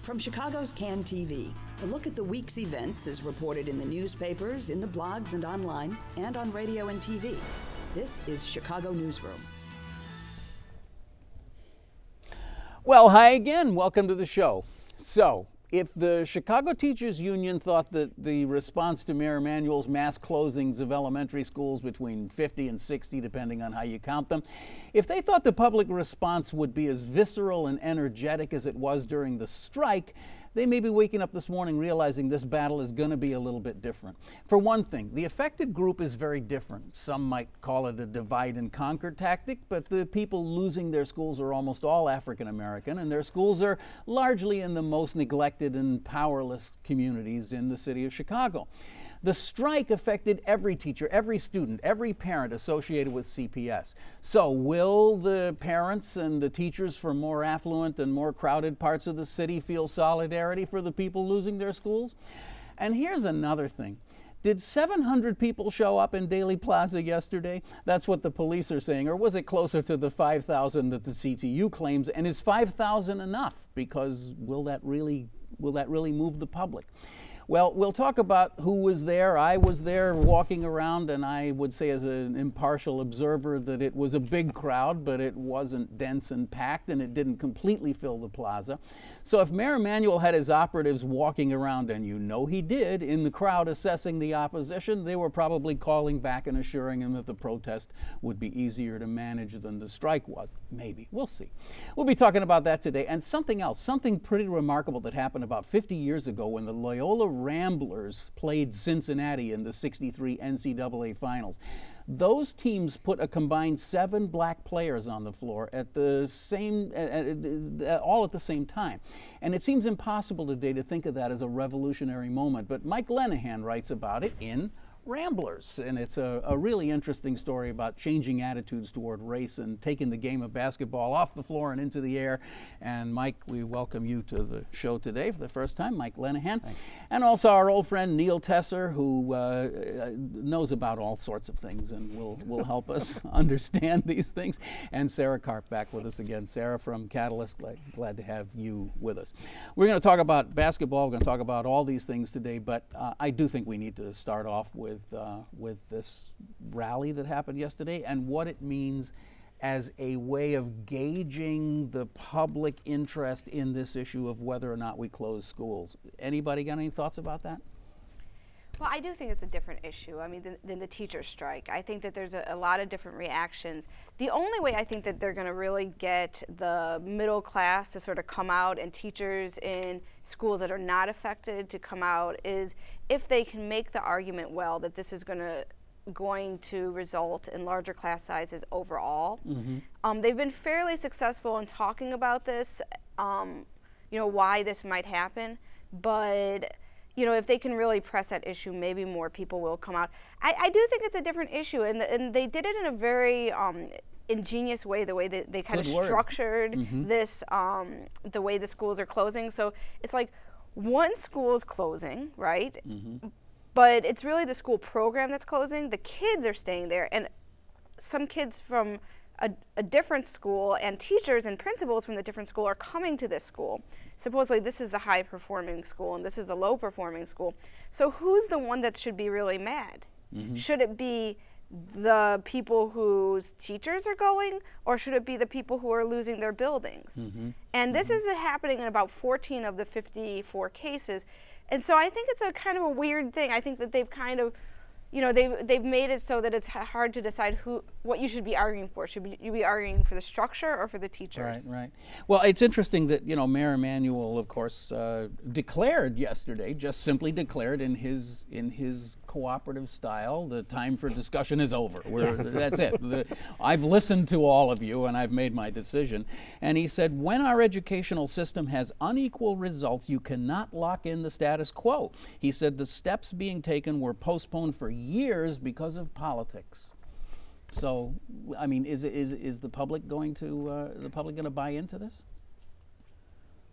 From Chicago's CAN TV, a look at the week's events is reported in the newspapers, in the blogs and online, and on radio and TV. This is Chicago Newsroom. Well, hi again. Welcome to the show. So, if the Chicago Teachers Union thought that the response to Mayor Emanuel's mass closings of elementary schools between 50 and 60, depending on how you count them, if they thought the public response would be as visceral and energetic as it was during the strike, they may be waking up this morning realizing this battle is going to be a little bit different. For one thing, the affected group is very different. Some might call it a divide and conquer tactic, but the people losing their schools are almost all African American, and their schools are largely in the most neglected and powerless communities in the city of Chicago. The strike affected every teacher, every student, every parent associated with CPS. So will the parents and the teachers from more affluent and more crowded parts of the city feel solidarity for the people losing their schools? And here's another thing. Did 700 people show up in Daly Plaza yesterday? That's what the police are saying. Or was it closer to the 5,000 that the CTU claims? And is 5,000 enough? Because will that really move the public? Well, we'll talk about who was there. I was there walking around, and I would say as an impartial observer that it was a big crowd, but it wasn't dense and packed, and it didn't completely fill the plaza. So if Mayor Emanuel had his operatives walking around, and you know he did, in the crowd assessing the opposition, they were probably calling back and assuring him that the protest would be easier to manage than the strike was. Maybe. We'll see. We'll be talking about that today, and something else, something pretty remarkable that happened about 50 years ago when the Loyola Ramblers played Cincinnati in the '63 NCAA finals. Those teams put a combined 7 black players on the floor at the same, all at the same time. And it seems impossible today to think of that as a revolutionary moment, but Mike Lenehan writes about it in Ramblers, and it's a really interesting story about changing attitudes toward race and taking the game of basketball off the floor and into the air. And Mike, we welcome you to the show today for the first time, Mike Lenehan. Thanks. And also our old friend Neil Tesser, who knows about all sorts of things and will help us understand these things. And Sarah Karp back with us again. Sarah from Catalyst, glad to have you with us. We're going to talk about basketball, we're going to talk about all these things today, but I do think we need to start off with this rally that happened yesterday and what it means as a way of gauging the public interest in this issue of whether or not we close schools. Anybody got any thoughts about that? Well, I do think it's a different issue, than the teacher strike. I think that there's a lot of different reactions. The only way I think that they're going to really get the middle class to sort of come out and teachers in schools that are not affected to come out is if they can make the argument well that this is going to result in larger class sizes overall. Mm-hmm. They've been fairly successful in talking about this, why this might happen, but if they can really press that issue, maybe more people will come out. I do think it's a different issue, and they did it in a very ingenious way, the way that they kind of structured mm-hmm. this, the way the schools are closing. So it's like one school is closing, right? Mm-hmm. But it's really the school program that's closing. The kids are staying there, and some kids from a different school and teachers and principals from the different school are coming to this school. Supposedly this is the high performing school and this is the low performing school. So who's the one that should be really mad? Mm-hmm. Should it be the people whose teachers are going, or should it be the people who are losing their buildings? Mm-hmm. And this is happening in about 14 of the 54 cases. And so I think it's a kind of a weird thing. I think that they've kind of they've made it so that it's hard to decide what you should be arguing for. Should you be arguing for the structure or for the teachers? Right. Well, it's interesting that Mayor Emanuel, of course, declared yesterday, just simply declared in his cooperative style, the time for discussion is over. That's it. I've listened to all of you and I've made my decision. And he said, when our educational system has unequal results, you cannot lock in the status quo. He said the steps being taken were postponed for years because of politics. So, is the public going to buy into this?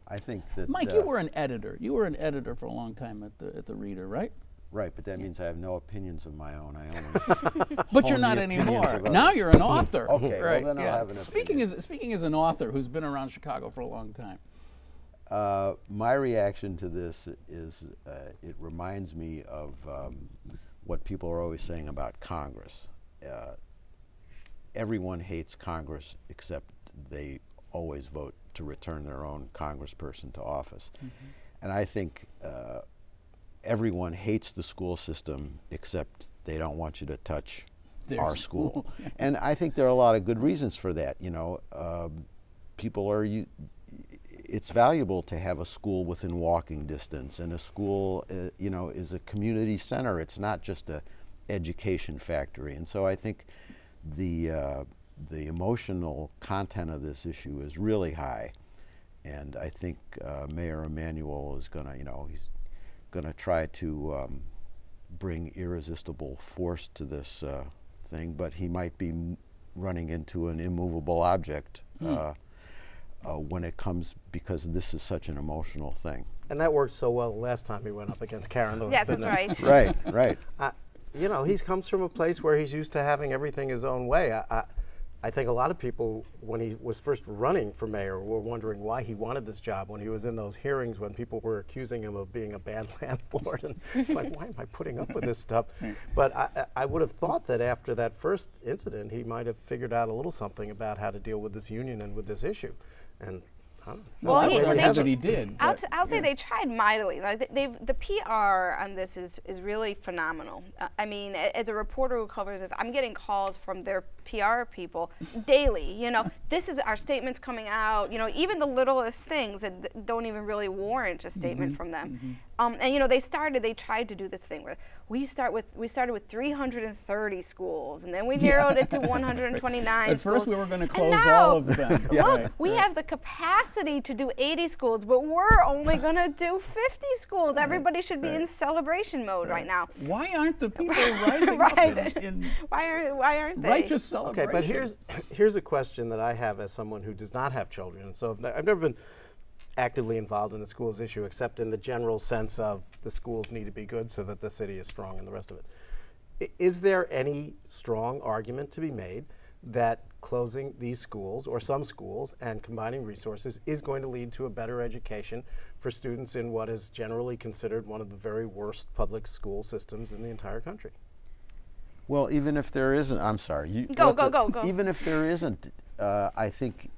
I think that Mike, you were an editor. You were an editor for a long time at the Reader, right? Right, but that means I have no opinions of my own. I only but you're not anymore. Now you're an author. Okay, right. Well then I'll have an opinion. Speaking as an author who's been around Chicago for a long time. My reaction to this is it reminds me of what people are always saying about Congress. Everyone hates Congress except they always vote to return their own congressperson to office. And I think everyone hates the school system except they don't want you to touch our school. And I think there are a lot of good reasons for that. You know, people are, it's valuable to have a school within walking distance, and a school, you know, is a community center. It's not just a education factory. And so I think the emotional content of this issue is really high, and I think Mayor Emanuel is going to, you know, he's going to try to bring irresistible force to this thing, but he might be running into an immovable object when it comes, because this is such an emotional thing. And that worked so well last time he went up against Karen Lewis. Yes, that's right. Right, right. You know, he comes from a place where he's used to having everything his own way. I think a lot of people, when he was first running for mayor, were wondering why he wanted this job when he was in those hearings when people were accusing him of being a bad landlord. And it's like, why am I putting up with this stuff? But I would have thought that after that first incident, he might have figured out a little something about how to deal with this union and with this issue. And well, he did. I'll say they tried mightily. Like the PR on this is really phenomenal. I mean, as a reporter who covers this, I'm getting calls from their PR people daily. You know, this is our statements coming out. You know, even the littlest things that don't even really warrant a statement from them. And you know, they tried to do this thing where we started with 330 schools, and then we narrowed it to 129 At schools. First we were going to close all of them. Look, we have the capacity to do 80 schools, but we're only going to do 50 schools. Everybody should be in celebration mode right now. Why aren't the people rising up in why aren't they? righteous celebration? Okay, but here's a question that I have as someone who does not have children. And so I've never been actively involved in the schools issue, except in the general sense of the schools need to be good so that the city is strong and the rest of it. Is there any strong argument to be made that closing these schools, or some schools, and combining resources is going to lead to a better education for students in what is generally considered one of the very worst public school systems in the entire country? Well, even if there isn't, I'm sorry. Go. Even if there isn't, I think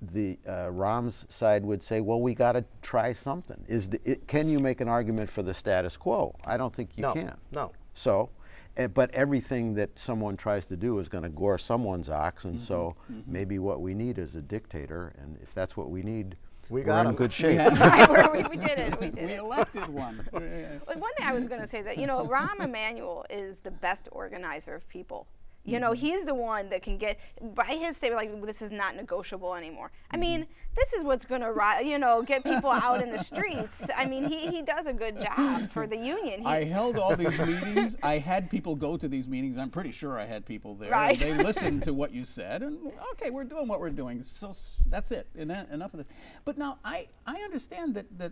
the Rahm's side would say, well, we got to try something. Can you make an argument for the status quo? I don't think you can. No. So, but everything that someone tries to do is going to gore someone's ox, and so maybe what we need is a dictator, and if that's what we need, we're in good shape. We did it. We elected one. One thing I was going to say is that, you know, Rahm Emanuel is the best organizer of people. You know, he's the one that can get, by his statement, like, this is not negotiable anymore. I mean, this is what's going to, you know, get people out in the streets. I mean, he does a good job for the union. I held all these meetings. I had people go to these meetings. I'm pretty sure I had people there. Right. They listened to what you said, and okay, we're doing what we're doing. So that's it. Enough of this. But now I understand that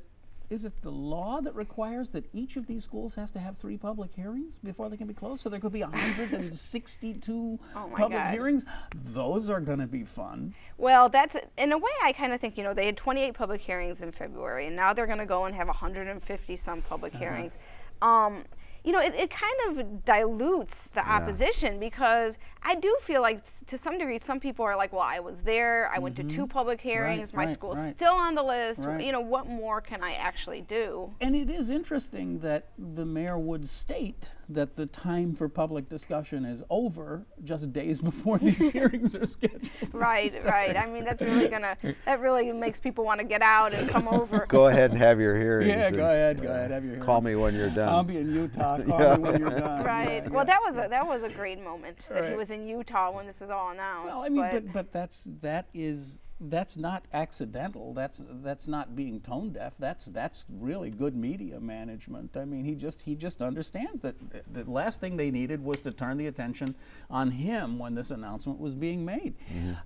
is it the law that requires that each of these schools has to have 3 public hearings before they can be closed? So there could be 162 public hearings? Those are going to be fun. Well, that's, in a way, I kind of think, you know, they had 28 public hearings in February, and now they're going to go and have 150 some public hearings. You know, it kind of dilutes the opposition, because I do feel like, to some degree, some people are like, well, I was there, I went to 2 public hearings, my school's still on the list, you know, what more can I actually do? And it is interesting that the mayor would state that the time for public discussion is over just days before these hearings are scheduled. Right. I mean, that's really that really makes people want to get out and come over. Go ahead and have your hearings. Yeah, go ahead, have your hearings. Call me when you're done. I'll be in Utah. Call me when you're done. Right. Yeah, well, that was a great moment that he was in Utah when this was all announced. Well, I mean, but that's not accidental. That's not being tone deaf. That's really good media management. I mean, he just understands that the last thing they needed was to turn the attention on him when this announcement was being made.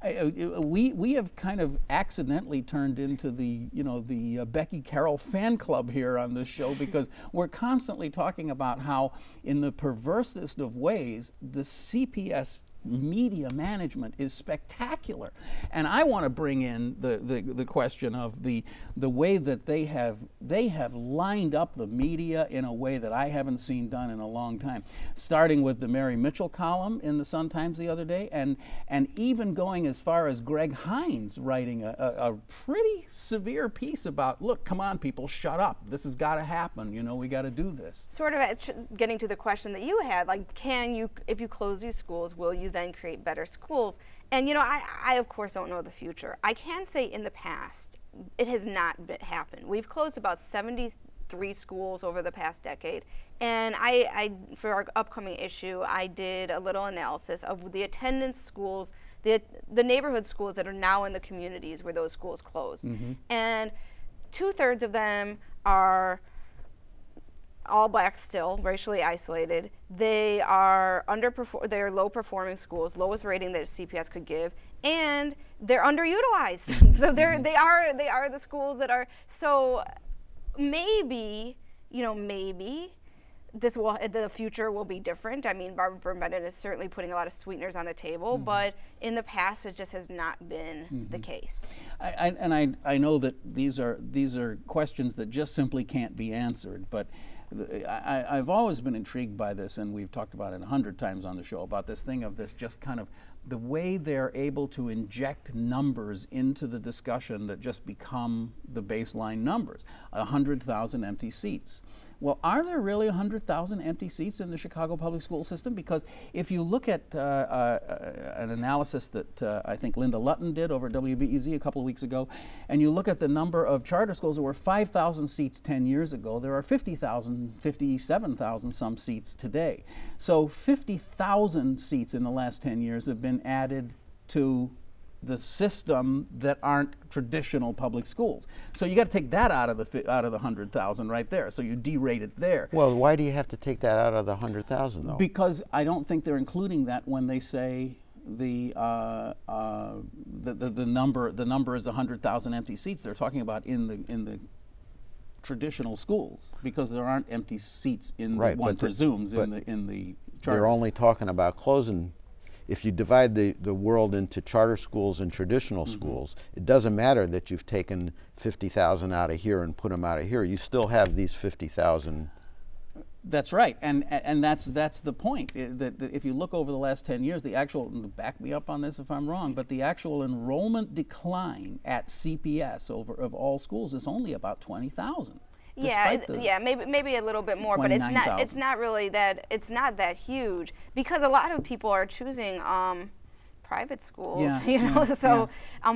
We have kind of accidentally turned into the Becky Carroll fan club here on this show, because we're constantly talking about how, in the perversest of ways, the CPS media management is spectacular. And I want to bring in the question of the way that they have lined up the media in a way that I haven't seen done in a long time, starting with the Mary Mitchell column in the Sun-Times the other day, and even going as far as Greg Hines writing a pretty severe piece about, look, come on people, shut up, this has got to happen, you know, we got to do this. Sort of getting to the question that you had, like, can you, if you close these schools, will you then create better schools? And you know, I of course don't know the future. I can say in the past, it has not happened. We've closed about 73 schools over the past decade, and I for our upcoming issue, I did a little analysis of the attendance schools, the neighborhood schools that are now in the communities where those schools closed. And 2/3 of them are all black still, racially isolated. They are they're low performing schools, lowest rating that CPS could give, and they're underutilized. So they are the schools that are, so maybe, you know, maybe the future will be different. I mean, Barbara Burnett is certainly putting a lot of sweeteners on the table, but in the past it just has not been the case. I know that these are questions that just simply can't be answered, but I've always been intrigued by this, and we've talked about it 100 times on the show, about this thing of this just kind of the way they're able to inject numbers into the discussion that just become the baseline numbers. 100,000 empty seats. Well, are there really 100,000 empty seats in the Chicago public school system? Because if you look at an analysis that I think Linda Lutton did over WBEZ a couple of weeks ago, and you look at the number of charter schools, there were 5,000 seats 10 years ago. There are 50,000, 57,000 some seats today. So 50,000 seats in the last 10 years have been added to the system that aren't traditional public schools. So you got to take that out of the 100,000 right there. So you derate it there. Well, why do you have to take that out of the 100,000 though? Because I don't think they're including that when they say the number is 100,000 empty seats. They're talking about in the traditional schools, because there aren't empty seats in right, one presumes in the charter. They're only talking about closing. If you divide the world into charter schools and traditional schools, it doesn't matter that you've taken 50,000 out of here and put them out of here. You still have these 50,000. That's right, and that's the point. That if you look over the last 10 years, the actual, back me up on this if I'm wrong, but the actual enrollment decline at CPS of all schools is only about 20,000. Yeah, maybe a little bit more, but it's not really that, it's not that huge, because a lot of people are choosing private schools, you know, so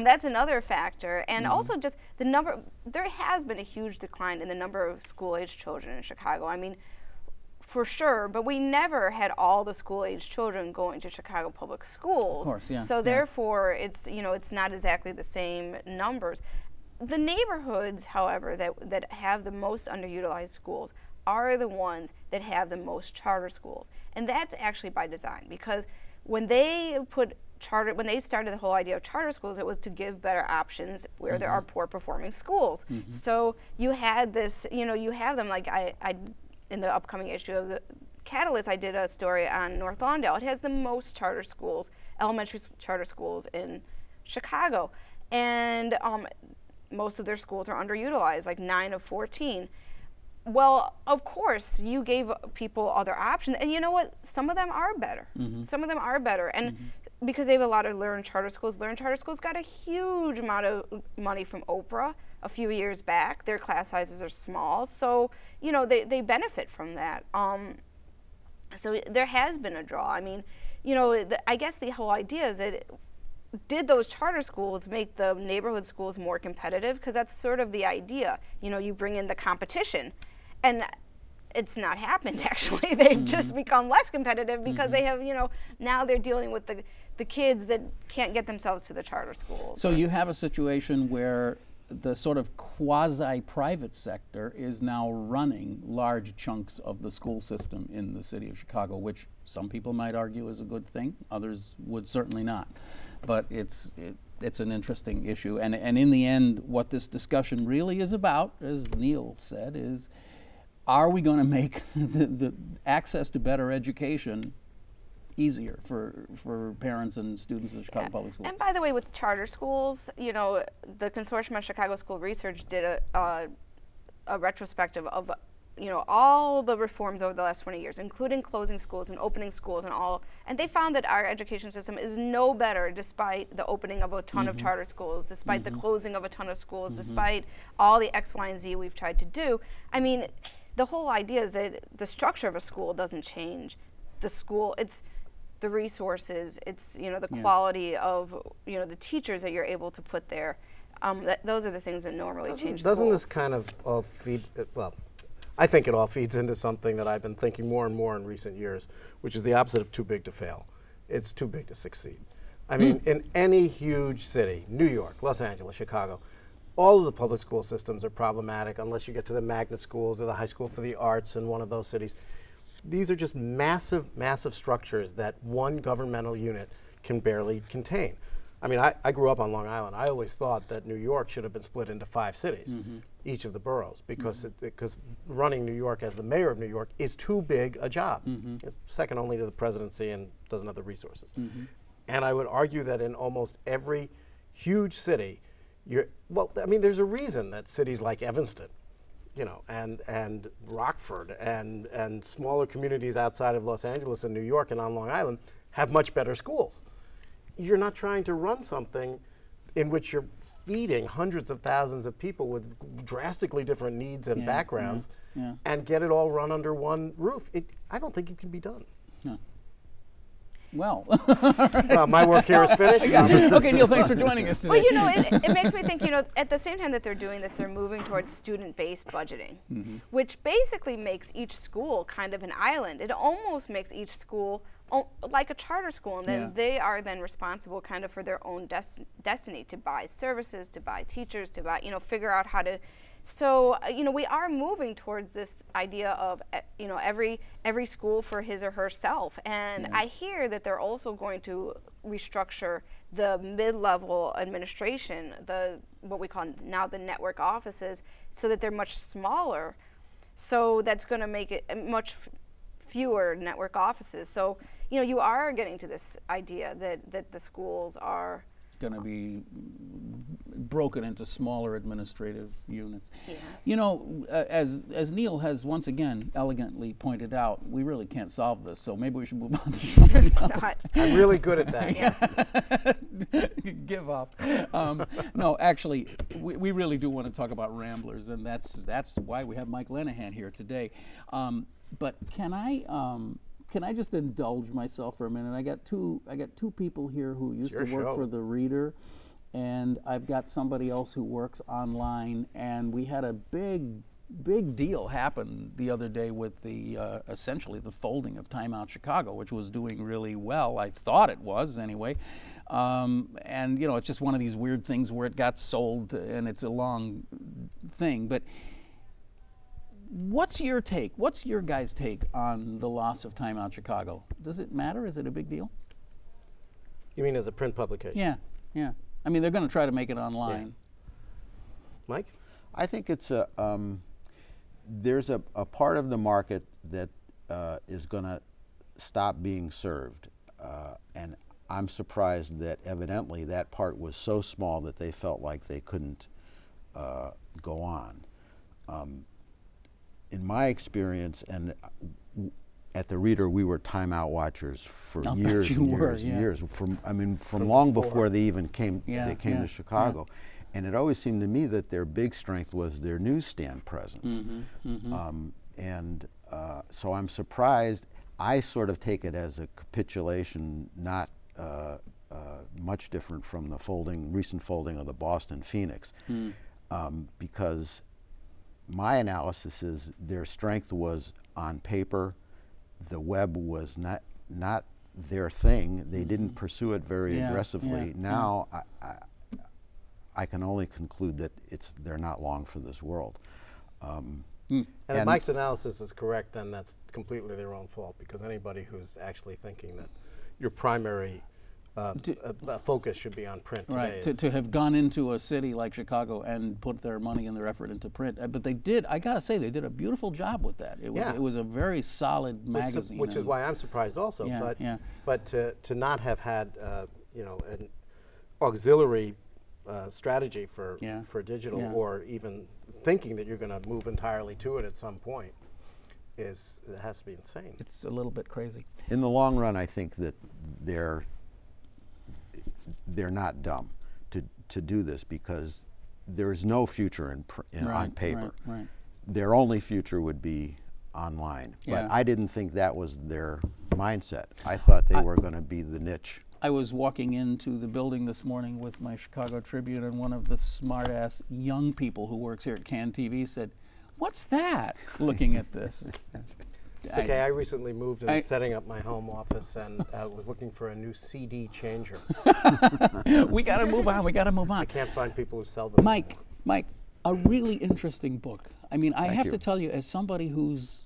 that's another factor. And also just the number, there has been a huge decline in the number of school-age children in Chicago. I mean, for sure, but we never had all the school-age children going to Chicago public schools. Of course, yeah. So therefore, it's, you know, it's not exactly the same numbers. The neighborhoods, however, that have the most underutilized schools are the ones that have the most charter schools. And that's actually by design, because when they started the whole idea of charter schools, it was to give better options where there are poor performing schools. So you had this, you know, you have them, like I in the upcoming issue of the Catalyst, I did a story on North Lawndale. It has the most charter schools, elementary charter schools in Chicago. And most of their schools are underutilized, like 9 of 14. Well, of course, you gave people other options, and you know what? Some of them are better. Some of them are better, and because they have a lot of Learn Charter Schools got a huge amount of money from Oprah a few years back. Their class sizes are small, so you know they benefit from that. So there has been a draw. I mean, you know, I guess the whole idea is that did those charter schools make the neighborhood schools more competitive? Because that's sort of the idea. You know, you bring in the competition. And it's not happened, actually. They've just become less competitive because they have, you know, now they're dealing with the kids that can't get themselves to the charter schools. So you have a situation where the sort of quasi-private sector is now running large chunks of the school system in the city of Chicago, which some people might argue is a good thing. Others would certainly not. But it's an interesting issue. And in the end, what this discussion really is about, as Neil said, is are we going to make the access to better education easier for parents and students of Chicago Public Schools. And by the way, with charter schools, you know, the Consortium on Chicago School Research did a retrospective of, you know, all the reforms over the last 20 years, including closing schools and opening schools and all, and they found that our education system is no better despite the opening of a ton of charter schools, despite the closing of a ton of schools, despite all the X, Y, and Z we've tried to do. I mean, the whole idea is that the structure of a school doesn't change. The school, it's the resources, it's, you know, the quality of, you know, the teachers that you're able to put there. Those are the things that normally change schools. Doesn't this kind of all feed, well, I think it all feeds into something that I've been thinking more and more in recent years, which is the opposite of too big to fail. It's too big to succeed. I mean, in any huge city, New York, Los Angeles, Chicago, all of the public school systems are problematic unless you get to the magnet schools or the high school for the arts in one of those cities. These are just massive, massive structures that one governmental unit can barely contain. I mean, I grew up on Long Island. I always thought that New York should have been split into 5 cities, each of the boroughs, because because running New York as the mayor of New York is too big a job. It's second only to the presidency and doesn't have the resources. And I would argue that in almost every huge city, well, I mean, there's a reason that cities like Evanston, you know, and Rockford and smaller communities outside of Los Angeles and New York and on Long Island have much better schools. You're not trying to run something in which you're feeding hundreds of thousands of people with drastically different needs and backgrounds and get it all run under one roof. I don't think it can be done. No. Well, my work here is finished. Okay, Neil, thanks for joining us today. Well, you know, it makes me think, you know, at the same time that they're doing this, they're moving towards student-based budgeting, which basically makes each school kind of an island. It almost makes each school like a charter school, and then they are then responsible kind of for their own destiny, to buy services, to buy teachers, to buy, you know, figure out how to. So, you know, we are moving towards this idea of, you know, every school for his or herself. And I hear that they're also going to restructure the mid-level administration, what we call now the network offices, so that they're much smaller. So that's going to make it much fewer network offices. So, you know, you are getting to this idea that the schools are going to be broken into smaller administrative units. Yeah. You know, as Neil has once again elegantly pointed out, we really can't solve this, so maybe we should move on to something else. I'm really good at that. Yes. Give up. No, actually, we really do want to talk about Ramblers, and that's why we have Mike Lenehan here today. But can I just indulge myself for a minute? I got two people here who used to work for the Reader, and I've got somebody else who works online, and we had a big deal happen the other day with the essentially the folding of Time Out Chicago, which was doing really well. I thought it was anyway. And you know, it's just one of these weird things where it got sold, and it's a long thing. But what's your take? What's your guys' take on the loss of Time Out Chicago? Does it matter? Is it a big deal? You mean as a print publication? Yeah, yeah. I mean, they're going to try to make it online. Yeah. Mike? I think it's there's a part of the market that is going to stop being served, and I'm surprised that evidently that part was so small that they felt like they couldn't go on. In my experience, and at the Reader, we were timeout watchers for years and years and years. From long before they even came. They came to Chicago, and it always seemed to me that their big strength was their newsstand presence. So I'm surprised. I sort of take it as a capitulation, not much different from the recent folding of the Boston Phoenix, because my analysis is their strength was on paper. The web was not their thing. They didn't pursue it very aggressively. Now I can only conclude that they're not long for this world. And if Mike's analysis is correct, then that's completely their own fault, because anybody who's actually thinking that your primary focus should be on print Right, today. to have gone into a city like Chicago and put their money and their effort into print. But they did, I gotta say, they did a beautiful job with that. It was a very solid magazine. Which is why I'm surprised also. But to not have had, an auxiliary strategy for digital, or even thinking that you're going to move entirely to it at some point, it has to be insane. It's a little bit crazy. In the long run, I think that they're not dumb to do this, because there is no future on paper. Right. Their only future would be online. But I didn't think that was their mindset. I thought they were going to be the niche. I was walking into the building this morning with my Chicago Tribune, and one of the smart-ass young people who works here at CAN TV said, "What's that?" looking at this. It's okay, I recently moved and setting up my home office, and was looking for a new CD changer. We got to move on. We got to move on. I can't find people who sell them. Mike, a really interesting book. I mean, I have you. to tell you, as somebody whose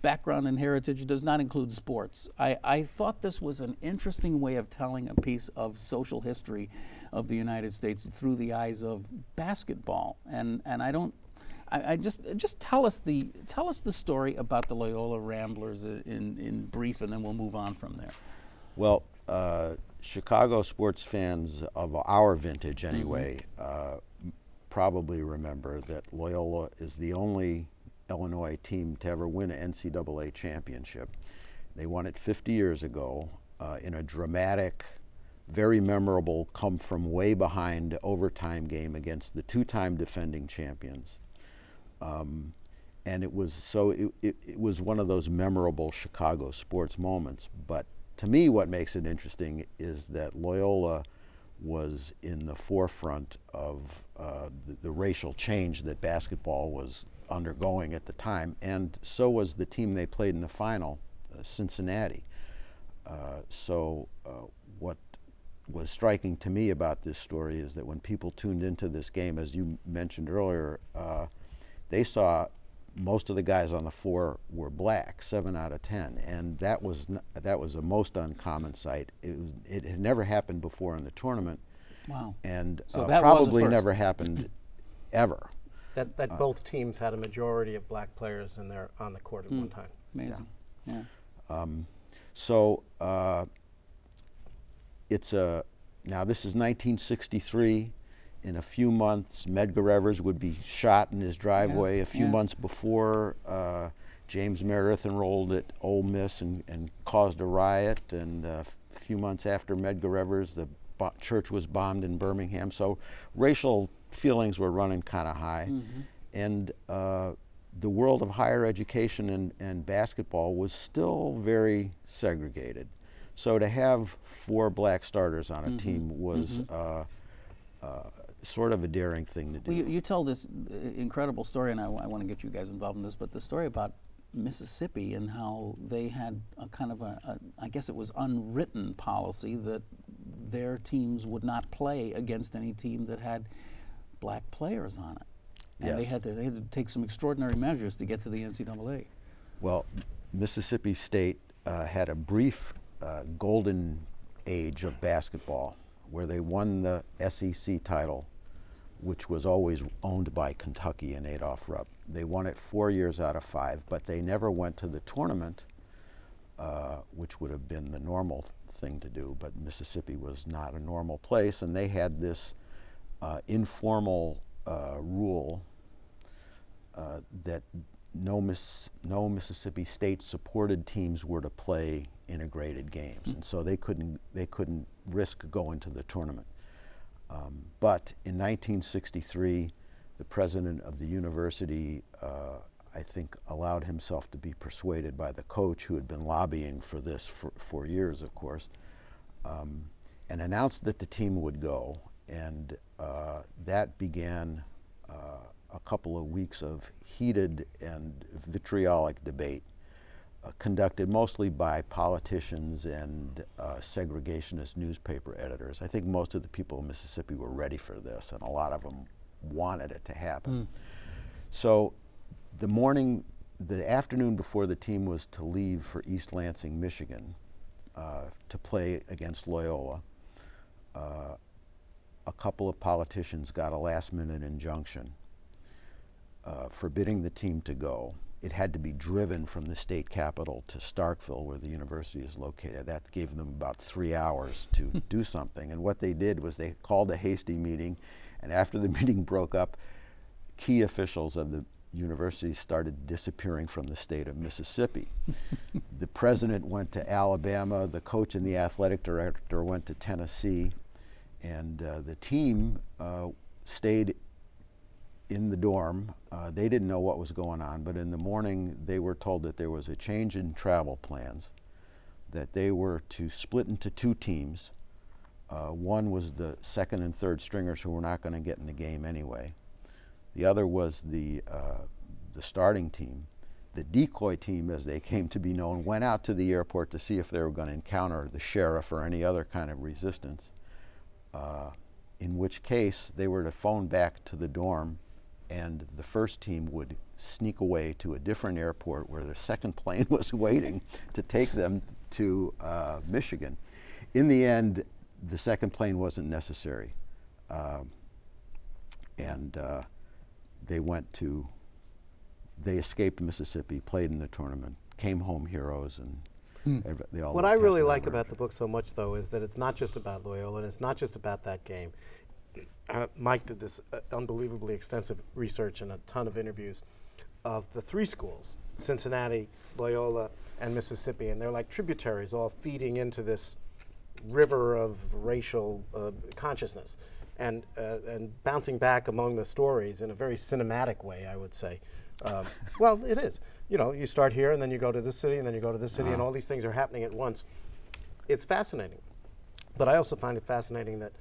background and heritage does not include sports, I thought this was an interesting way of telling a piece of social history of the United States through the eyes of basketball. And I just tell us the story about the Loyola Ramblers in brief, and then we'll move on from there. Well, Chicago sports fans of our vintage anyway probably remember that Loyola is the only Illinois team to ever win an NCAA championship. They won it 50 years ago in a dramatic, very memorable, come from way behind overtime game against the two-time defending champions. And it was one of those memorable Chicago sports moments. But to me, what makes it interesting is that Loyola was in the forefront of the racial change that basketball was undergoing at the time, and so was the team they played in the final, Cincinnati. What was striking to me about this story is that when people tuned into this game, as you mentioned earlier, they saw most of the guys on the floor were black, 7 out of 10, and that was a most uncommon sight. It had never happened before in the tournament. Wow. And so that probably never happened ever. That both teams had a majority of black players on the court at one time. Amazing. Yeah. Now this is 1963. In a few months, Medgar Evers would be shot in his driveway. A few months before, James Meredith enrolled at Ole Miss and caused a riot. And a few months after Medgar Evers, the church was bombed in Birmingham. So racial feelings were running kind of high. And the world of higher education and basketball was still very segregated. So to have 4 black starters on a team was sort of a daring thing to do. Well, you tell this incredible story, and I want to get you guys involved in this, but the story about Mississippi and how they had a kind of I guess it was unwritten policy that their teams would not play against any team that had black players on it. And they had to take some extraordinary measures to get to the NCAA. Well, Mississippi State had a brief golden age of basketball where they won the SEC title, which was always owned by Kentucky and Adolph Rupp. They won it 4 years out of 5, but they never went to the tournament, which would have been the normal thing to do, but Mississippi was not a normal place, and they had this informal rule that no Mississippi State supported teams were to play integrated games, and so they couldn't risk going to the tournament. But in 1963, the president of the university, I think, allowed himself to be persuaded by the coach, who had been lobbying for this for years, of course, and announced that the team would go, and that began a couple of weeks of heated and vitriolic debate, conducted mostly by politicians and segregationist newspaper editors. I think most of the people in Mississippi were ready for this, and a lot of them wanted it to happen. So the afternoon before the team was to leave for East Lansing, Michigan, to play against Loyola. A couple of politicians got a last-minute injunction forbidding the team to go. It had to be driven from the state capital to Starkville, where the university is located. That gave them about 3 hours to do something. And what they did was they called a hasty meeting, and after the meeting broke up, key officials of the university started disappearing from the state of Mississippi. The president went to Alabama, the coach and the athletic director went to Tennessee, and the team stayed in the dorm. They didn't know what was going on, but in the morning they were told that there was a change in travel plans, that they were to split into 2 teams. One was the second and third stringers who were not going to get in the game anyway. The other was the starting team. The decoy team, as they came to be known, went out to the airport to see if they were going to encounter the sheriff or any other kind of resistance, in which case they were to phone back to the dorm, and the first team would sneak away to a different airport where the second plane was waiting to take them to Michigan. In the end, the second plane wasn't necessary, and they escaped Mississippi, played in the tournament, came home heroes, and they all. What I really like about the book so much, though, is that it's not just about Loyola, and it's not just about that game. Mike did this unbelievably extensive research and a ton of interviews of the 3 schools, Cincinnati, Loyola, and Mississippi, and they're like tributaries all feeding into this river of racial consciousness and bouncing back among the stories in a very cinematic way, I would say. Well, it is. You know, you start here and then you go to this city and then you go to this city and all these things are happening at once. It's fascinating. But I also find it fascinating that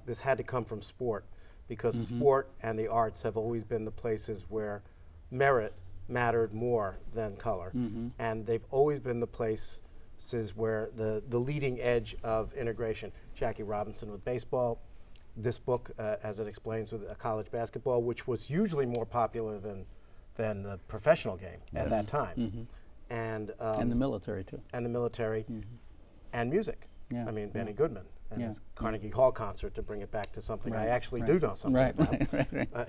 this had to come from sport, because sport and the arts have always been the places where merit mattered more than color. And they've always been the places where the leading edge of integration. Jackie Robinson with baseball, this book, as it explains, with college basketball, which was usually more popular than the professional game at that time. And the military, too. And the military, and music. Yeah. I mean, Benny Goodman and his Carnegie Hall concert, to bring it back to something I actually do know something about,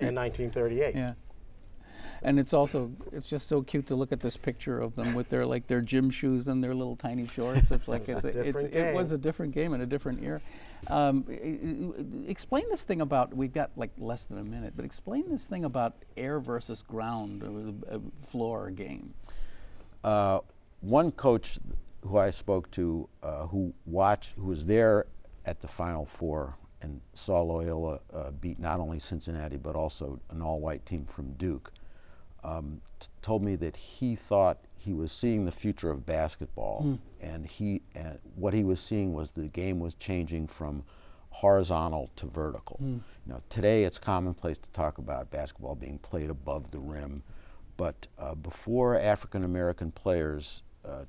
in 1938. Yeah. And it's just so cute to look at this picture of them with their gym shoes and their little tiny shorts. It's like it was a different game in a different era. Explain this thing about, we've got like less than a minute, but explain this thing about air versus ground floor game. One coach who I spoke to, who was there at the Final Four and saw Loyola beat not only Cincinnati but also an all-white team from Duke, told me that he thought he was seeing the future of basketball, and what he was seeing was the game was changing from horizontal to vertical. You know, today it's commonplace to talk about basketball being played above the rim, but before African American players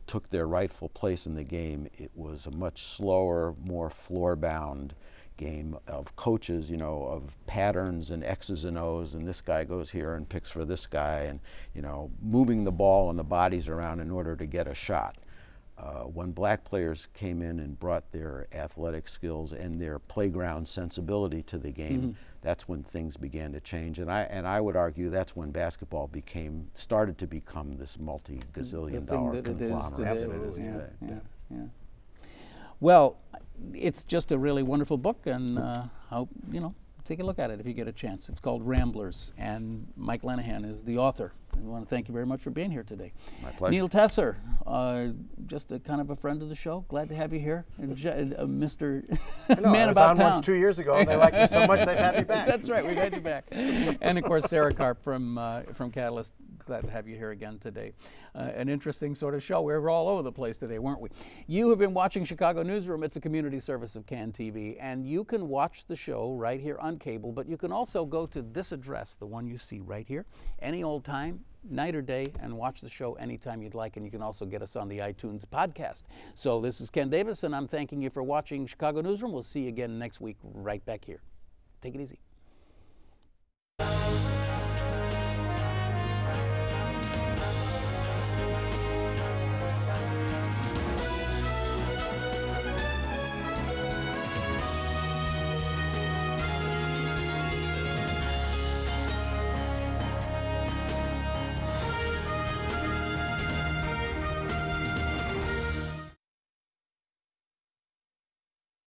took their rightful place in the game, it was a much slower, more floor-bound game of coaches, you know, of patterns and X's and O's, and this guy goes here and picks for this guy, and, you know, moving the ball and the bodies around in order to get a shot. When black players came in and brought their athletic skills and their playground sensibility to the game, that's when things began to change. And I would argue that's when basketball started to become this multi-gazillion dollar conglomerate. Absolutely. Yeah. Well, it's just a really wonderful book, and take a look at it if you get a chance. It's called Ramblers, and Mike Lenehan is the author. I want to thank you very much for being here today. My pleasure. Neil Tesser, just a kind of a friend of the show. Glad to have you here. And Mr. Man About Town. I was on once 2 years ago, and they liked me so much they've had me back. That's right, we've had you back. And of course, Sarah Karp from Catalyst. Glad to have you here again today. An interesting sort of show. We were all over the place today, weren't we? You have been watching Chicago Newsroom. It's a community service of CAN TV, and you can watch the show right here on cable, but you can also go to this address, the one you see right here, any old time, night or day, and watch the show anytime you'd like, and you can also get us on the iTunes podcast. So this is Ken Davis, and I'm thanking you for watching Chicago Newsroom. We'll see you again next week right back here. Take it easy.